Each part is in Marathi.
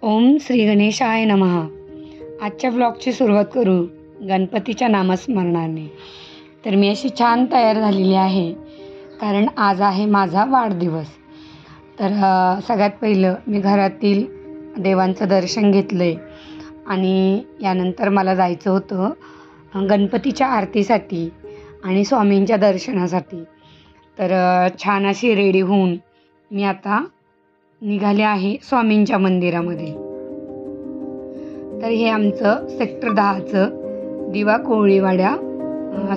ओम श्री गणेशाय नमः. आजच्या व्लॉगची सुरुवात करू गणपतीच्या नामस्मरणाने. तर मी अशी छान तयार झालेली आहे कारण आज आहे माझा वाढदिवस. तर सगळ्यात पहिलं मी घरातील देवांचं दर्शन घेतलं आहे आणि यानंतर मला जायचं होतं गणपतीच्या आरतीसाठी आणि स्वामींच्या दर्शनासाठी. तर छान अशी रेडी होऊन मी आता निघाले आहे स्वामींच्या मंदिरामध्ये. तर हे आमचं सेक्टर 10चं दिवा कोळीवाड्या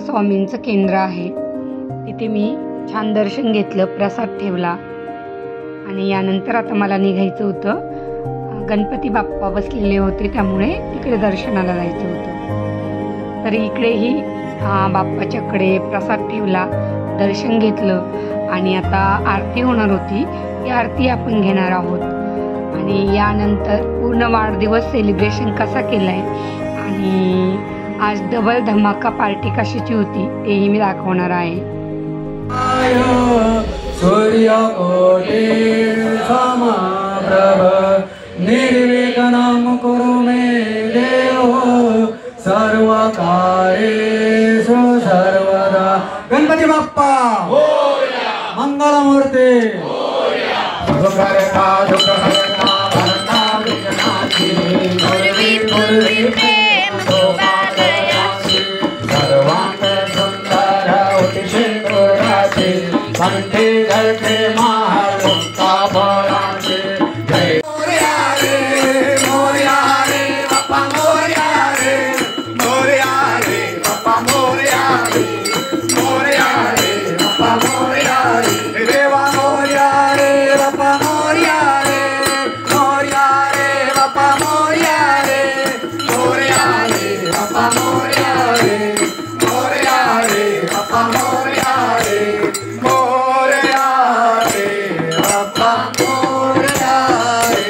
स्वामींचं केंद्र आहे. तिथे मी छान दर्शन घेतलं, प्रसाद ठेवला आणि यानंतर आता मला निघायचं होतं. गणपती बाप्पा बसलेले होते त्यामुळे तिकडे दर्शनाला जायचं होतं. तर इकडेही बाप्पाच्याकडे प्रसाद ठेवला, दर्शन घेतलं आणि आता आरती होणार होती. ती आरती आपण घेणार आहोत आणि यानंतर पूर्ण वाढदिवस सेलिब्रेशन कसा केला आहे आणि आज डबल धमाका पार्टी कशाची होती तेही मी दाखवणार आहे. सूर्यकोटि समप्रभ निर्विघ्नं कुरु मे देव सर्वकार्येषु सर्वदा. गणपती बाप्पा मंगलमूर्ती सुखकर्ता दुःखहर्ता भर्ता विघ्नाची पूर्वी पूर्वी प्रेम शोभादयाची सर्वांग सुंदर उतिशेखराची कंठी घरते महाल मुक्ता फळाची. जय मोरया रे मोरया रे बाप्पा मोरया रे मोरया रे बाप्पा मोरया रे मोरया रे बाप्पा मोरया रे देवा मोरया रे बाप्पा मोरया रे मोरया रे बाप्पा मोरया रे मोरया रे बाप्पा मोरया रे मोरया रे बाप्पा मोरया रे मोरया रे बाप्पा मोरया रे.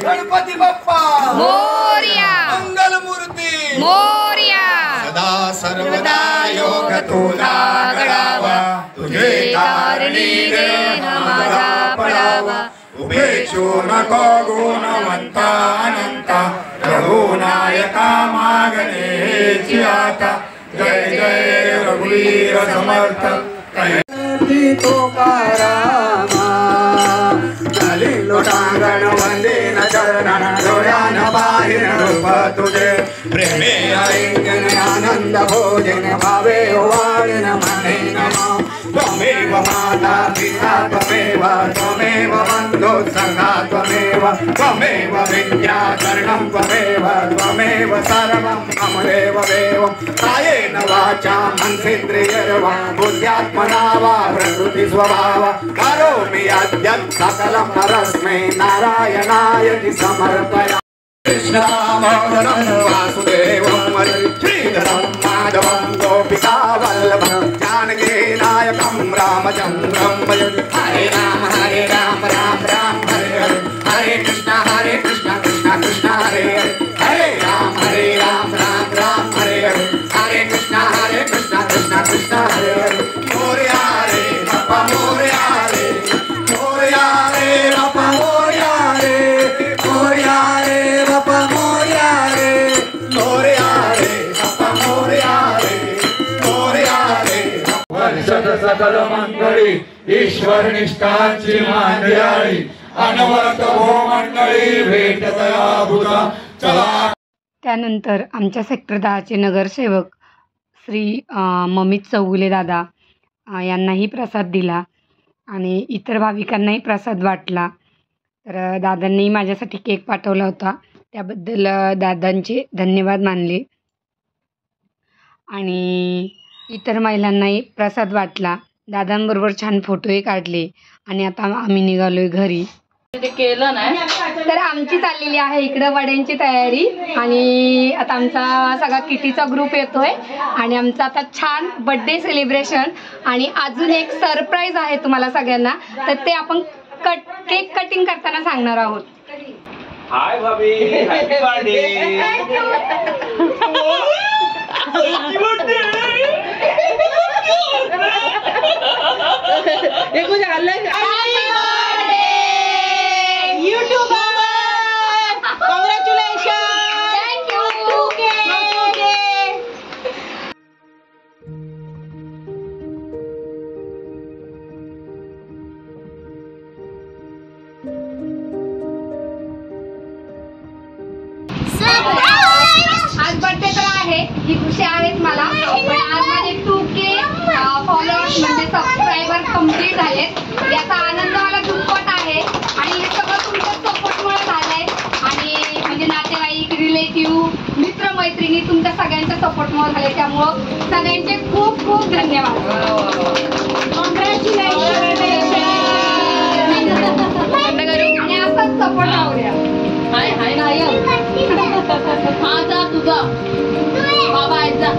गणपती बाप्पा मोरया मंगलमूर्ती मोरया. सदा सर्वदा योग तुला घडावा तुझे कारणी देह माझा पडावा. उभेचू नको गुणवंता अनंता रघुनायका मागणेची आता. जय जय रघुवीर समर्थ तुकारामा झाली लोटांगण वंदे न चरण डोळ्यान बाहेर रूप तुझे प्रेमे ऐकन आनंद भोजन भावे वाढन म्हणे नमो. त्वमेव माता पिता त्वमेव त्वमेव बंधु सखा त्वमेव त्वमेव विद्या शरणं त्वमेव त्वमेव सर्वं मम देव देव. कायेन वाचा मनसेन्द्रियर्वा बुद्ध्यात्मना वा प्रकृति स्वभाव करोमि यद्यत् सकलं परस्मै नारायणाय समर्पयामि. कृष्ण दामोदरं वासुदेवं श्रीधरं माधवं गोपिका वल्लभं जानकी नायकं रामचन्द्रं भजे. हरे राम राम राम हरे हरे हरे कृष्ण कृष्ण कृष्ण हरे हरे हरे राम राम हरे हरे हरे कृष्ण कृष्ण कृष्ण हरे हरे. मोरया रे बाप्पा मोरया रे मोरया रे बाप्पा मोरया रे मोरया रे बाप्पा मोरया रे मोरया रे बाप्पा मोरया रे मोरया रे. वर्षद सकल मंगळी ईश्वर निष्ठांची मांदियाळी अनवरत भूमंडळी भेट दया भुजा चला. त्यानंतर आमच्या सेक्टर 10चे नगरसेवक श्री ममित चौगुले दादा यांनाही प्रसाद दिला आणि इतर भाविकांनाही प्रसाद वाटला. तर दादांनी माझ्यासाठी केक पाठवला होता, त्याबद्दल दादांचे धन्यवाद मानले आणि इतर महिलांनाही प्रसाद वाटला. दादांबरोबर छान फोटोही काढले आणि आता आम्ही निघालोय घरी. ते केलं नाही तर आमची चाललेली आहे इकडं वड्यांची तयारी आणि आता आमचा सगळा किटीचा ग्रुप येतोय आणि आमचा आता छान बर्थडे सेलिब्रेशन आणि अजून एक सरप्राईज आहे तुम्हाला सगळ्यांना. तर ते आपण केक कटिंग करताना सांगणार आहोत. हाय भाभी, हॅपी बर्थडे. YouTube ही खुशी आहेच मला. पण आज माझे 2K फॉलोअर्स म्हणजे सबस्क्रायबर कम्प्लीट झालेत. याचा आनंद मला दुप्पट आहे आणि हे सगळं तुमच्या सपोर्टमुळे झालंय. आणि म्हणजे नातेवाईक, रिलेटिव्ह, मित्रमैत्रिणी तुमच्या सगळ्यांच्या सपोर्टमुळे झाले. त्यामुळं सगळ्यांचे खूप खूप धन्यवाद. आणि असाच सपोर्ट राहू द्या. हा जा तुझा बाबा आहे जा.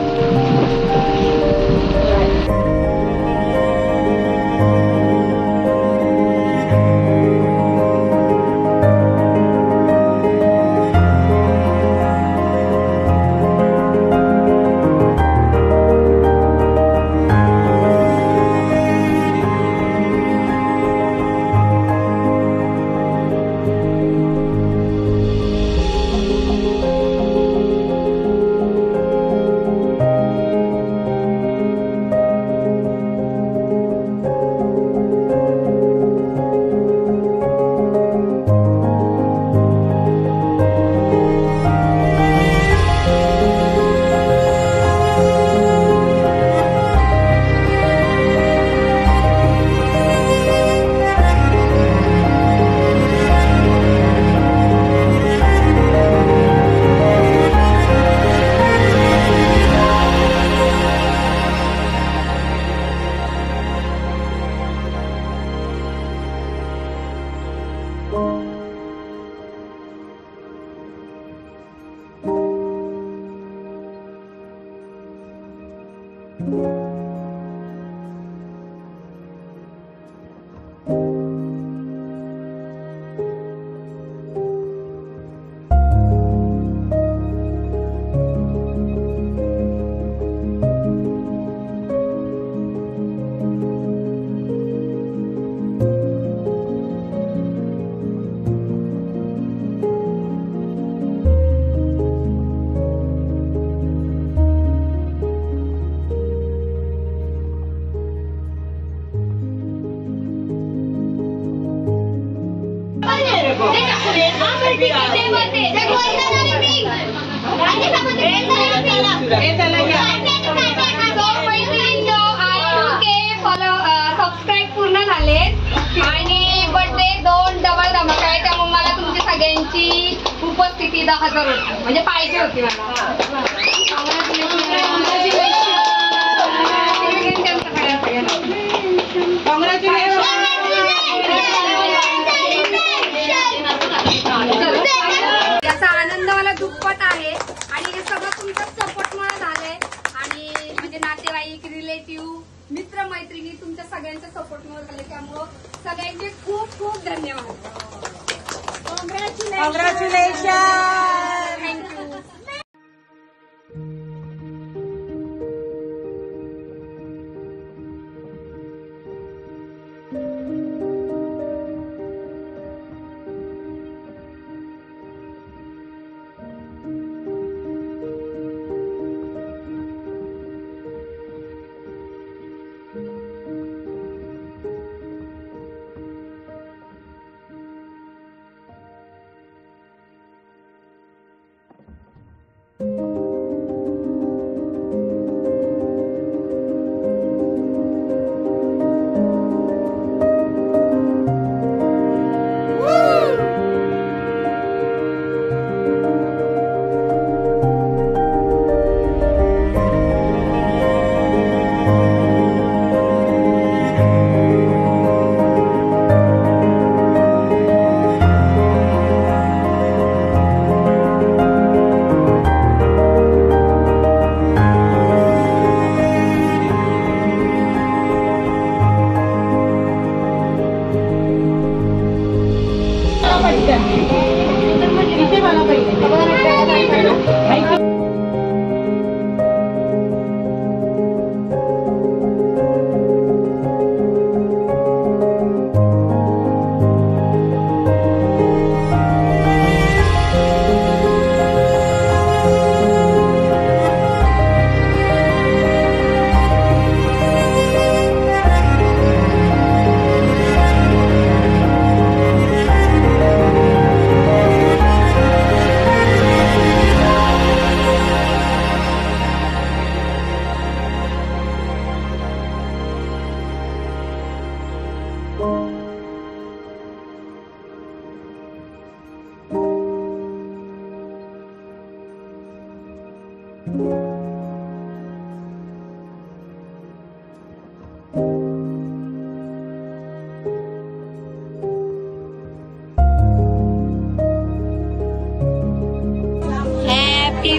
सबस्क्राईब पूर्ण झालेत आणि बर्थडे 2 डबल धमाका आहे. त्यामुळे मला तुमची सगळ्यांची उपस्थिती 10,000 होती म्हणजे पाहिजे होती मला. याचा आनंद मला दुप्पट आहे आणि हे सगळं तुमच्या सपोर्टमुळे झालंय. आणि म्हणजे नातेवाईक, रिलेटिव्ह, मित्रमैत्रिणी तुमच्या सगळ्यांच्या सपोर्टमुळे झाले. त्यामुळं सगळ्यांचे खूप खूप धन्यवाद. Congratulation. Thank you. Happy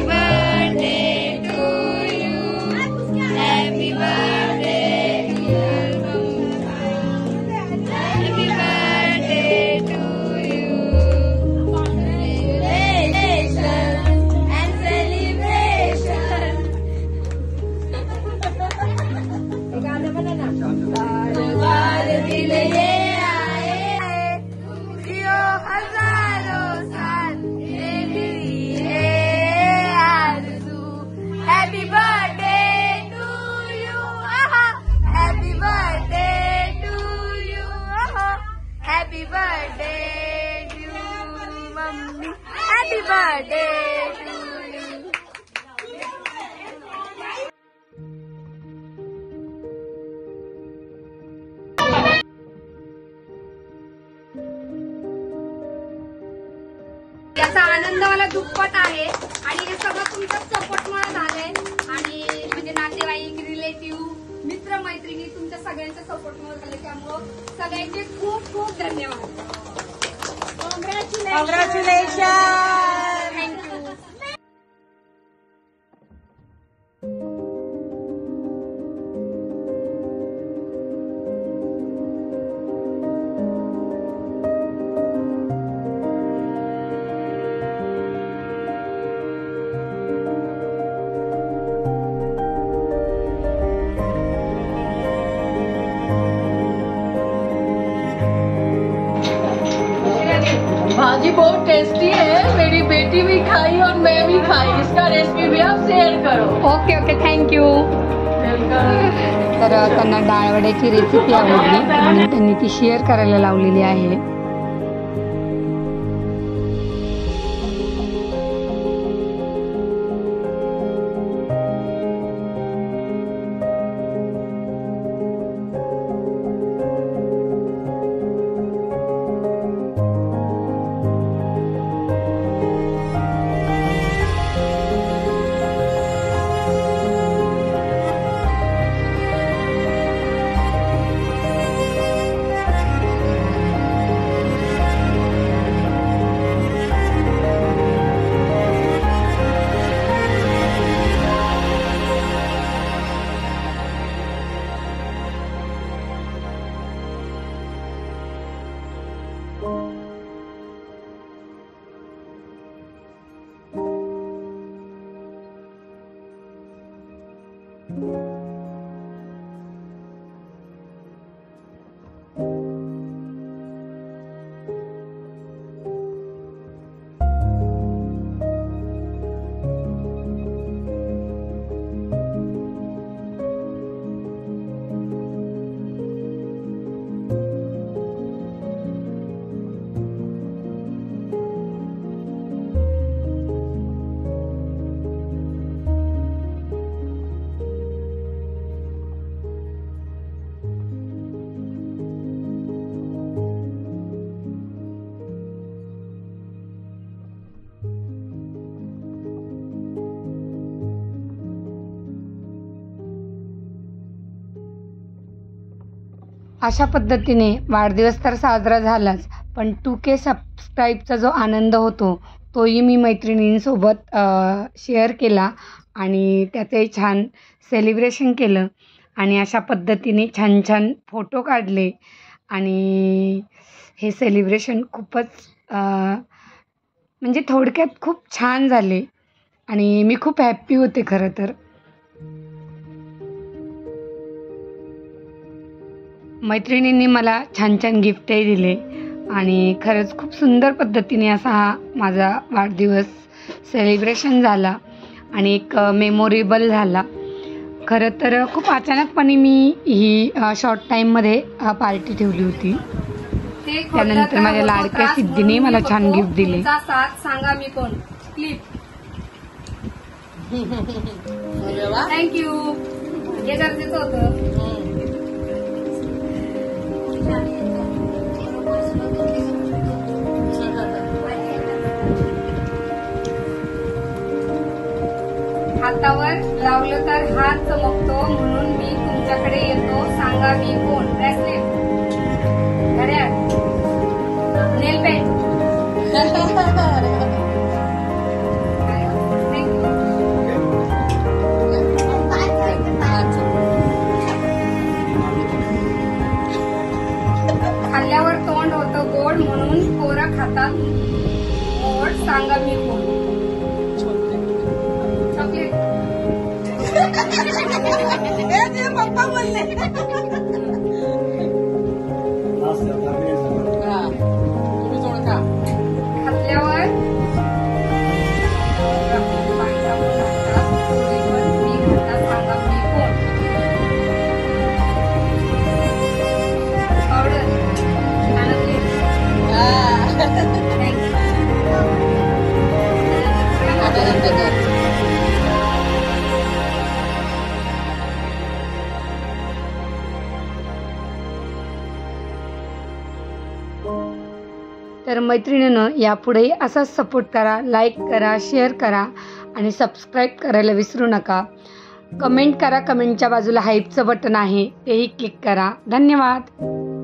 birthday to you. Happy birthday to you. Happy birthday to you. Congratulations and celebration. बार दिल ये आए जियो हजारों साल तेरी ये आरज़ू. Happy birthday to you. Happy birthday to you. Happy birthday to you, mummy. Happy birthday to you. याचा आनंद मला दुप्पट आहे आणि हे सगळं तुमच्या सपोर्टमुळे झालंय आणि म्हणजे नातेवाईक रिलेटिव्ह मित्र मैत्रिणी तुमच्या सगळ्यांच्या सपोर्टमुळे झाले. त्यामुळं सगळ्यांचे खूप खूप धन्यवाद. कॉंग्रॅच्युलेशन. थँक्यू. भाजी बहुत टेस्टी है, मेरी बेटी भी खाई और मैं भी खाई. इसका रेसिपी भी आप शेअर करो. Okay okay thank you. तर त्यांना डाळवड्याची रेसिपी आवडली म्हणून त्यांनी ती शेअर करायला लावलेली आहे. अशा पद्धतीने वाढदिवस तर साजरा झालाच, पण 2K सबस्क्राईबचा जो आनंद होतो तोही मी मैत्रिणींसोबत शेअर केला आणि त्याचंही छान सेलिब्रेशन केलं आणि अशा पद्धतीने छान छान फोटो काढले आणि हे सेलिब्रेशन खूपच म्हणजे थोडक्यात खूप छान झाले आणि मी खूप हॅप्पी होते खरं तर. मैत्रिणींनी मला छान छान गिफ्टही दिले आणि खरंच खूप सुंदर पद्धतीने असा हा माझा वाढदिवस सेलिब्रेशन झाला आणि एक मेमोरेबल झाला. खरं तर खूप अचानकपणे मी ही शॉर्ट टाईममध्ये पार्टी ठेवली होती. त्यानंतर माझ्या लाडक्या सिद्धीने मला छान गिफ्ट दिले. सांगा मी कोण क्लिप. थँक्यू. हे गरजेचं होतं. हातावर लावलं तर हात चमकतो म्हणून मी तुमच्याकडे येतो. सांगा मी कोण? ब्रेसलेट, घड्याळ, नेल पेंट. खाल्ल्यावर तोंड होतं गोड म्हणून पोरं खातात गोड. सांगा मी कोण? चॉकलेट. पप्पा बोलले. खाल्ल्यावर सांगा मी कोण? पावडर. तर मैत्रिणीनं यापुढेही असाच सपोर्ट करा, लाईक करा, शेअर करा आणि सबस्क्राईब करायला विसरू नका. कमेंट करा, कमेंटच्या बाजूला हाईपचं बटन आहे तेही क्लिक करा. धन्यवाद.